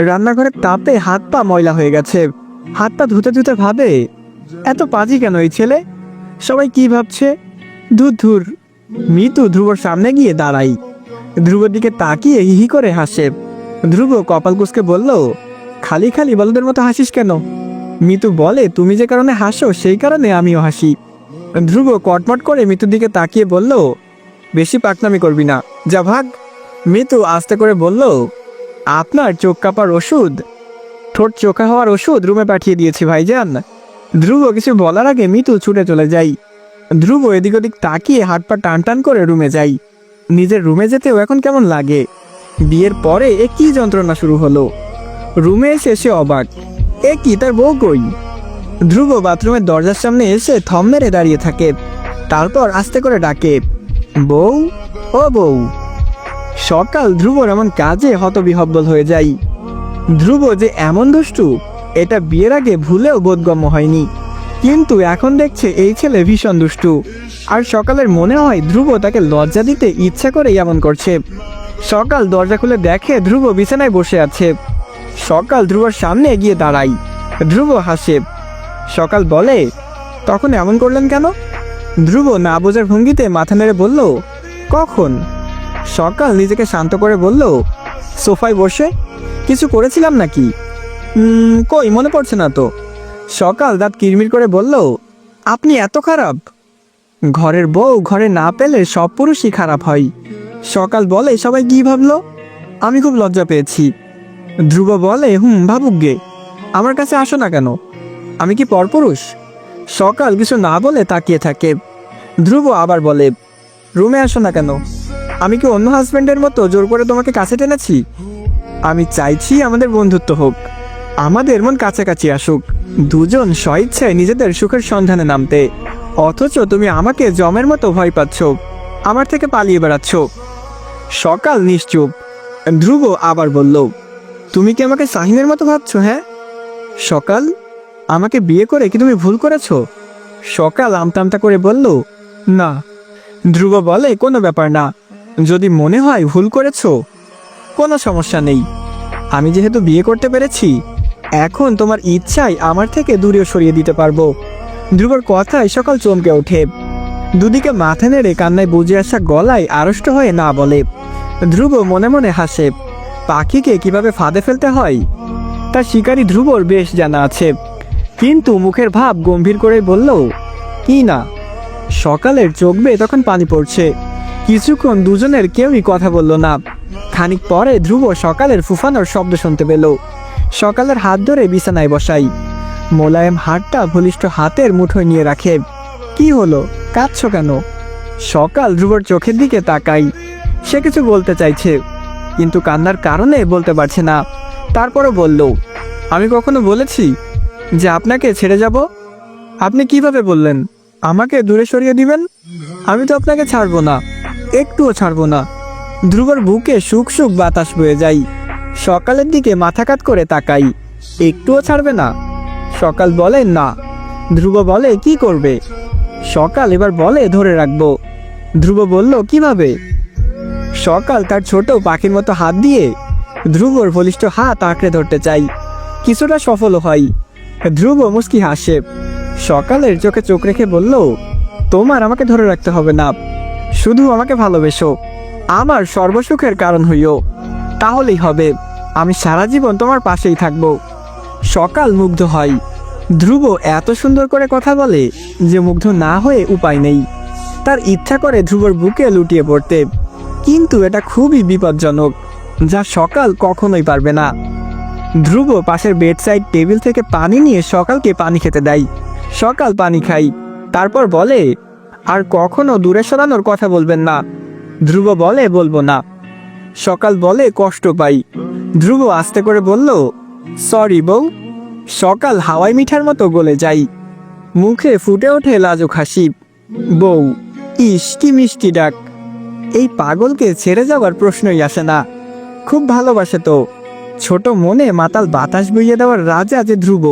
রান্নাঘরের তাপে হাত পা ময়লা হয়ে গেছে। হাত পা ধুতে ধুতে ভাবে, এত পাজি কেন এই ছেলে, সবাই কি ভাবছে, ধুর ধুর। মিতু ধ্রুবর সামনে গিয়ে দাঁড়াই। ধ্রুবর দিকে তাকিয়ে হিহি করে হাসে। ধ্রুব কপাল কুঁচকে বলল, খালি খালি বলদের মতো হাসিস কেন? মিতু বলে, তুমি যে কারণে হাসো সেই কারণে আমিও হাসি। ধ্রুব কটমট করে মিতুর দিকে তাকিয়ে বলল, বেশি পাকনামি করবি না, যা ভাগ। মিতু আস্তে করে বলল, আপনার চোখ কাপার ওষুধ, ঠোঁট চোখা হওয়ার ওষুধ রুমে পাঠিয়ে দিয়েছি ভাইজান। ধ্রুব কিছু বলার আগে মিতু ছুটে চলে যাই। ধ্রুব এদিক ওদিক তাকিয়ে হাত পা টান টান করে রুমে যাই। নিজের রুমে যেতেও এখন কেমন লাগে। বিয়ের পরে এ কি যন্ত্রণা শুরু হলো। রুমে এসে সে অবাক, এ কি, তার বউ কই? ধ্রুব বাথরুমের দরজার সামনে এসে থম মেরে দাঁড়িয়ে থাকে, তারপর আস্তে করে ডাকে, বউ, ও বউ। সকাল ধ্রুবর এমন কাজে হতবিহব্বল হয়ে যাই। ধ্রুব যে এমন দুষ্টু, এটা বিয়ের আগে ভুলেও বোধগম্য হয়নি, কিন্তু এখন দেখছে এই ছেলে ভীষণ দুষ্টু। আর সকালের মনে হয় ধ্রুব তাকে লজ্জা দিতে ইচ্ছা করে এমন করছে। সকাল দরজা খুলে দেখে ধ্রুব বিছানায় বসে আছে। সকাল ধ্রুবর সামনে এগিয়ে দাঁড়াই। ধ্রুব হাসে। সকাল বলে, তখন এমন করলেন কেন? ধ্রুব না বোঝার ভঙ্গিতে মাথা নেড়ে বলল, কখন? সকাল নিজেকে শান্ত করে বলল, সোফায় বসে। কিছু করেছিলাম নাকি? কই, মনে পড়ছে না তো। সকাল দাঁত কিরমির করে বলল, আপনি এত খারাপ? ঘরের বউ ঘরে না পেলে সব পুরুষই খারাপ হয়। সকাল বলে, সবাই কি ভাবলো? আমি খুব লজ্জা পেয়েছি। ধ্রুব বলে, ভাবুক গে, আমার কাছে আসো না কেন, আমি কি পরপুরুষ? সকাল কিছু না বলে তাকিয়ে থাকে। ধ্রুব আবার বলে, রুমে আসো না কেন, আমি কি অন্য হাজব্যান্ডের মতো জোর করে তোমাকে কাছে টেনেছি? আমি চাইছি আমাদের বন্ধুত্ব হোক, আমাদের মন কাছাকাছি আসুক, দুজন স্বইচ্ছায় নিজেদের সুখের সন্ধানে নামতে। অথচ তুমি আমাকে জমের মতো ভয় পাচ্ছ, আমার থেকে পালিয়ে বেড়াচ্ছ। সকাল নিশ্চুপ। ধ্রুব আবার বলল, তুমি কি আমাকে শাহিনের মতো ভাবছো? হ্যাঁ। সকাল, আমাকে বিয়ে করে কি তুমি ভুল করেছো? সকাল আমতা আমতা করে বলল, না। ধ্রুব বলে, কোনো ব্যাপার না, যদি মনে হয় ভুল করেছো কোনো সমস্যা নেই। আমি যেহেতু বিয়ে করতে পেরেছি, এখন তোমার ইচ্ছাই আমার থেকে দূরেও সরিয়ে দিতে পারবো। ধ্রুবর কথায় সকাল চমকে ওঠে। দুদিকে মাথা নেড়ে কান্নায় বুঝে আসা গলায় আড়ষ্ট হয়ে না বলে। ধ্রুব মনে মনে হাসে। পাখিকে কিভাবে ফাঁদে ফেলতে হয় তার শিকারী ধ্রুবর বেশ জানা আছে, কিন্তু মুখের ভাব গম্ভীর করে বলল, কি না। সকালের চোখ বেয়ে তখন পানি পড়ছে। কিছুক্ষণ দুজনের কেউই কথা বলল না। খানিক পরে ধ্রুব সকালের ফুফানোর শব্দ শুনতে পেল। সকালের হাত ধরে বিছানায় বসাই। মোলায়েম হাতটা বলিষ্ঠ হাতের মুঠোয় নিয়ে রাখে। কি হলো, কাঁদছো কেন? সকাল ধ্রুবর চোখের দিকে তাকাই। সে কিছু বলতে চাইছে, কিন্তু কান্নার কারণে বলতে পারছে না। তারপরও বলল, আমি কখনো বলেছি যে আপনাকে ছেড়ে যাব? আপনি কিভাবে বললেন আমাকে দূরে সরিয়ে দিবেন? আমি তো আপনাকে ছাড়বো না, একটুও ছাড়বো না। ধ্রুবর বুকে সুখ সুখ বাতাস বয়ে যাই। সকালের দিকে মাথা কাত করে তাকাই, একটুও ছাড়বে না। সকাল বলে না। ধ্রুব বলে কি করবে? সকাল এবার বলে ধরে রাখবো। ধ্রুব বলল কিভাবে? সকাল তার ছোট পাখির মতো হাত দিয়ে ধ্রুবর বলিষ্ঠ হাত আঁকড়ে ধরতে চাই, কিছুটা সফল হয়। ধ্রুব মুস্কি হাসে। সকালের চোখে চোখ রেখে বলল, তোমার আমাকে ধরে রাখতে হবে না, শুধু আমাকে ভালোবেসো, আমার সর্বসুখের কারণ হইও, তাহলেই হবে। আমি সারা জীবন তোমার পাশেই থাকব। সকাল মুগ্ধ হয়। ধ্রুব এত সুন্দর করে কথা বলে যে মুগ্ধ না হয়ে উপায় নেই। তার ইচ্ছা করে ধ্রুবর বুকে লুটিয়ে পড়তে, কিন্তু এটা খুবই বিপজ্জনক, যা সকাল কখনোই পারবে না। ধ্রুব পাশের বেডসাইড টেবিল থেকে পানি নিয়ে সকালকে পানি খেতে দেয়। সকাল পানি খাই, তারপর বলে, আর কখনো দূরে সরানোর কথা বলবেন না। ধ্রুব বলে, বলবো না। সকাল বলে, কষ্ট পাই। ধ্রুব আস্তে করে বলল, সরি বউ। সকাল হাওয়াই মিঠার মতো গলে যাই, মুখে ফুটে ওঠে লাজুক হাসি। বউ, ইস কি মিষ্টি ডাক। এই পাগলকে ছেড়ে যাওয়ার প্রশ্নই আসে না, খুব ভালোবাসে তো। ছোট মনে মাতাল বাতাস বইয়ে দেওয়ার রাজা যে ধ্রুব,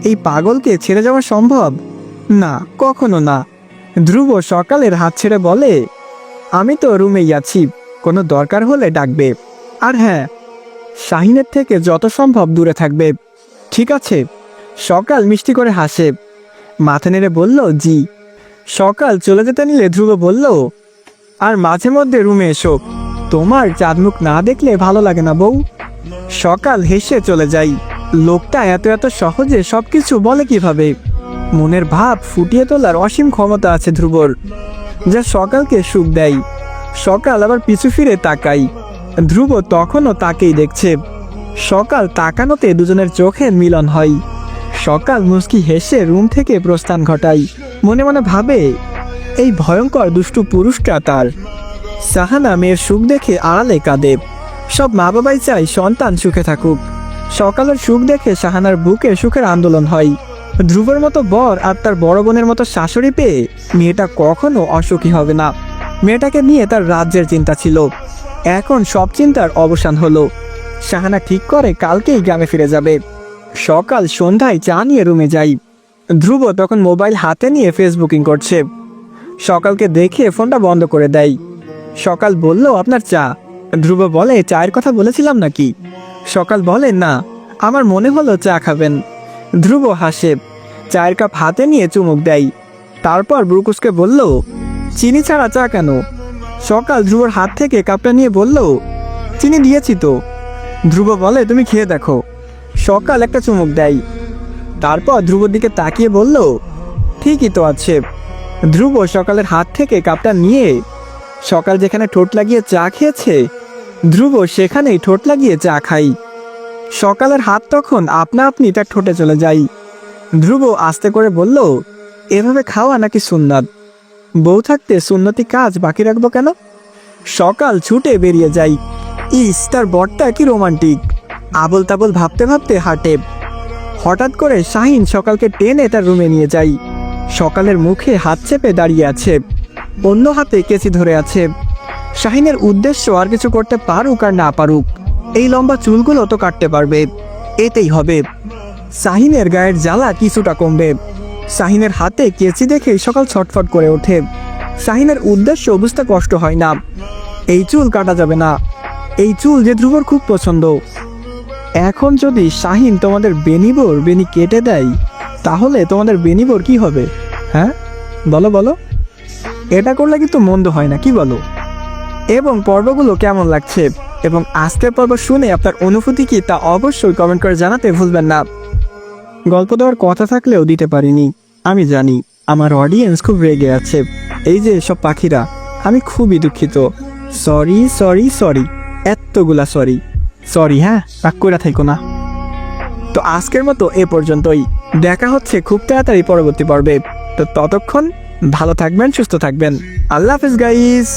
এই পাগলকে ছেড়ে যাওয়া সম্ভব না, কখনো না। ধ্রুব সকালের হাত ছেড়ে বলে, আমি তো রুমেই আছি, কোনো দরকার হলে ডাকবে। আর হ্যাঁ, শাহিনের থেকে যত সম্ভব দূরে থাকবে, ঠিক আছে? সকাল মিষ্টি করে হাসে, মাথা নেড়ে বলল, জি। সকাল চলে যেতে নিলে ধ্রুব বলল, আর মাঝে মধ্যে রুমে এসো, তোমার চাঁদমুখ না দেখলে ভালো লাগে না বউ। সকাল হেসে চলে যাই। লোকটা এত এত সহজে সবকিছু বলে কিভাবে? মনের ভাব ফুটিয়ে তোলার অসীম ক্ষমতা আছে ধ্রুবর, যা সকালকে সুখ দেয়। সকাল আবার পিছু ফিরে তাকাই, ধ্রুব তখনও তাকেই দেখছে। সকাল তাকানোতে দুজনের চোখে মিলন হয়। সকাল মুস্কি হেসে রুম থেকে প্রস্থান ঘটাই, মনে মনে ভাবে, এই ভয়ঙ্কর দুষ্টু পুরুষটা তার। সাহানা মেয়ের সুখ দেখে আড়ালে কাঁদে। সব মা বাবাই চায় সন্তান সুখে থাকুক। সকালের সুখ দেখে সাহানার বুকে সুখের আন্দোলন হয়। ধ্রুবের মতো বর আর তার বড় বোনের মতো শাশুড়ি পেয়ে মেয়েটা কখনো অসুখী হবে না। মেয়েটাকে নিয়ে তার রাজ্যের চিন্তা ছিল, এখন সব চিন্তার অবসান হলো। সাহানা ঠিক করে কালকেই গ্রামে ফিরে যাবে। সকাল সন্ধ্যায় চা নিয়ে রুমে যাই। ধ্রুব তখন মোবাইল হাতে নিয়ে ফেসবুকিং করছে। সকালকে দেখে ফোনটা বন্ধ করে দেয়। সকাল বলল, আপনার চা। ধ্রুব বলে, চায়ের কথা বলেছিলাম নাকি? সকাল বলে, না, আমার মনে হলো চা খাবেন। ধ্রুব হাসে, চায়ের কাপ হাতে নিয়ে চুমুক দেয়, তারপর ব্রুকুসকে বলল, চিনি ছাড়া চা কেন? সকাল ধ্রুবর হাত থেকে কাপটা নিয়ে বলল, চিনি দিয়েছি তো। ধ্রুব বলে, তুমি খেয়ে দেখো। সকাল একটা চুমুক দেয়, তারপর ধ্রুবর দিকে তাকিয়ে বলল, ঠিকই তো আছে। ধ্রুব সকালের হাত থেকে কাপটা নিয়ে সকাল যেখানে ঠোঁট লাগিয়ে চা খেয়েছে, ধ্রুব সেখানেই ঠোঁট লাগিয়ে চা খাই। সকালের হাত তখন আপনা আপনি তার ঠোঁটে চলে যায়। ধ্রুব আস্তে করে বলল, এভাবে খাওয়া নাকি সুন্নাত? বউ থাকতে সুন্নতি কাজ বাকি রাখবো কেন? সকাল ছুটে বেরিয়ে যায়। ইস, তার বরটা কি রোমান্টিক। আবল তাবল ভাবতে ভাবতে হাঁটে। হঠাৎ করে শাহিন সকালকে টেনে তার রুমে নিয়ে যায়। সকালের মুখে হাত চেপে দাঁড়িয়ে আছে, অন্য হাতে কেচি ধরে আছে। শাহিনের উদ্দেশ্য আর কিছু করতে পারুক আর না পারুক, এই লম্বা চুলগুলো তো কাটতে পারবে, এতেই হবে। শাহিনের গায়ের জ্বালা কিছুটা কমবে। শাহিনের হাতে কেচি দেখে সকাল ছটফট করে ওঠে। শাহিনের উদ্দেশ্য বুঝতে কষ্ট হয় না, এই চুল কাটা যাবে না। এই চুল যে ধ্রুবর খুব পছন্দ। এখন যদি শাহিন তোমাদের বেনি কেটে দেয়, তাহলে তোমাদের বেনিবোর কি হবে? হ্যাঁ, বলো বলো। এটা করলে কিন্তু মন্দ হয় না, কি বলো? এবং পর্বগুলো কেমন লাগছে এবং আজকের পর্ব শুনে আপনার অনুভূতি কি তা অবশ্যই কমেন্ট করে জানাতে ভুলবেন না। গল্প দেওয়ার কথা থাকলেও দিতে পারিনি, আমি জানি আমার অডিয়েন্স খুব রেগে আছে। এই যে সব পাখিরা, আমি খুবই দুঃখিত। সরি সরি সরি, এতগুলা সরি। সরি, হ্যাঁ, রাগ করে থাকো না। তো আজকের মতো এ পর্যন্তই, দেখা হচ্ছে খুব তাড়াতাড়ি পরবর্তী পর্বে। তো ততক্ষণ ভালো থাকবেন, সুস্থ থাকবেন। আল্লাহ হাফেজ গাইস।